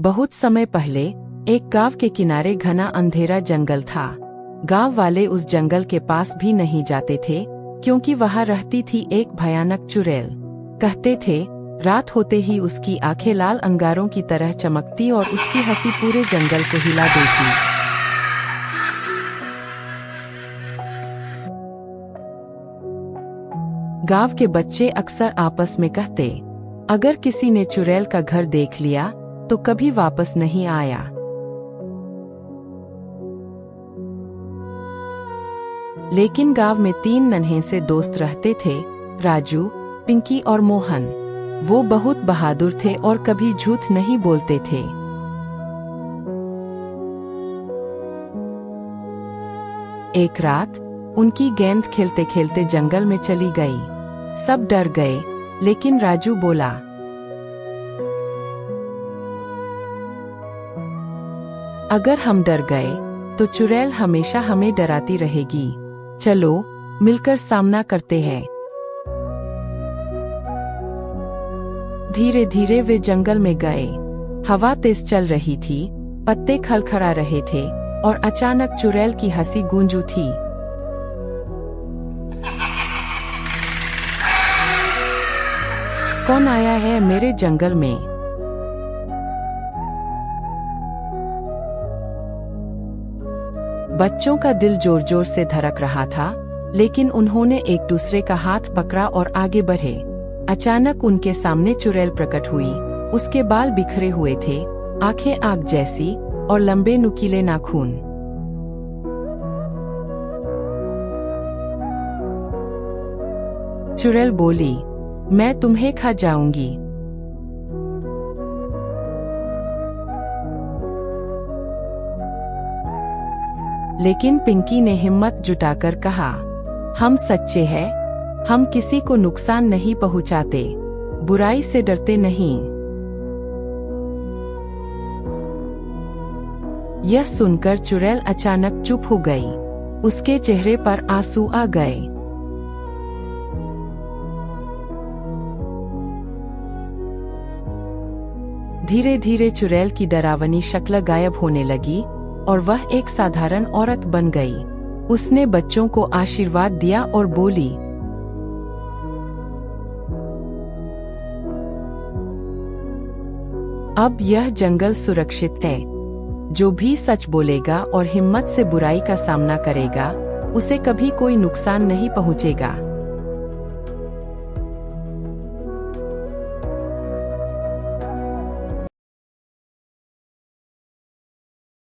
बहुत समय पहले एक गांव के किनारे घना अंधेरा जंगल था। गांव वाले उस जंगल के पास भी नहीं जाते थे क्योंकि वहां रहती थी एक भयानक चुड़ैल। कहते थे रात होते ही उसकी आंखें लाल अंगारों की तरह चमकती और उसकी हंसी पूरे जंगल को हिला देती। गांव के बच्चे अक्सर आपस में कहते, अगर किसी ने चुड़ैल का घर देख लिया तो कभी वापस नहीं आया। लेकिन गांव में 3 नन्हे से दोस्त रहते थे, राजू, पिंकी और मोहन। वो बहुत बहादुर थे और कभी झूठ नहीं बोलते थे। एक रात उनकी गेंद खेलते खेलते जंगल में चली गई। सब डर गए, लेकिन राजू बोला, अगर हम डर गए तो चुड़ैल हमेशा हमें डराती रहेगी। चलो मिलकर सामना करते हैं। धीरे धीरे वे जंगल में गए। हवा तेज चल रही थी, पत्ते खड़खड़ा रहे थे और अचानक चुड़ैल की हंसी गूंज उठी। कौन आया है मेरे जंगल में? बच्चों का दिल जोर जोर से धड़क रहा था, लेकिन उन्होंने एक दूसरे का हाथ पकड़ा और आगे बढ़े। अचानक उनके सामने चुड़ैल प्रकट हुई। उसके बाल बिखरे हुए थे, आंखें आग जैसी और लंबे नुकीले नाखून। चुड़ैल बोली, मैं तुम्हें खा जाऊंगी। लेकिन पिंकी ने हिम्मत जुटाकर कहा, हम सच्चे हैं, हम किसी को नुकसान नहीं पहुंचाते, बुराई से डरते नहीं। यह सुनकर चुड़ैल अचानक चुप हो गई। उसके चेहरे पर आंसू आ गए। धीरे धीरे चुड़ैल की डरावनी शक्ल गायब होने लगी और वह एक साधारण औरत बन गई। उसने बच्चों को आशीर्वाद दिया और बोली, अब यह जंगल सुरक्षित है। जो भी सच बोलेगा और हिम्मत से बुराई का सामना करेगा, उसे कभी कोई नुकसान नहीं पहुंचेगा।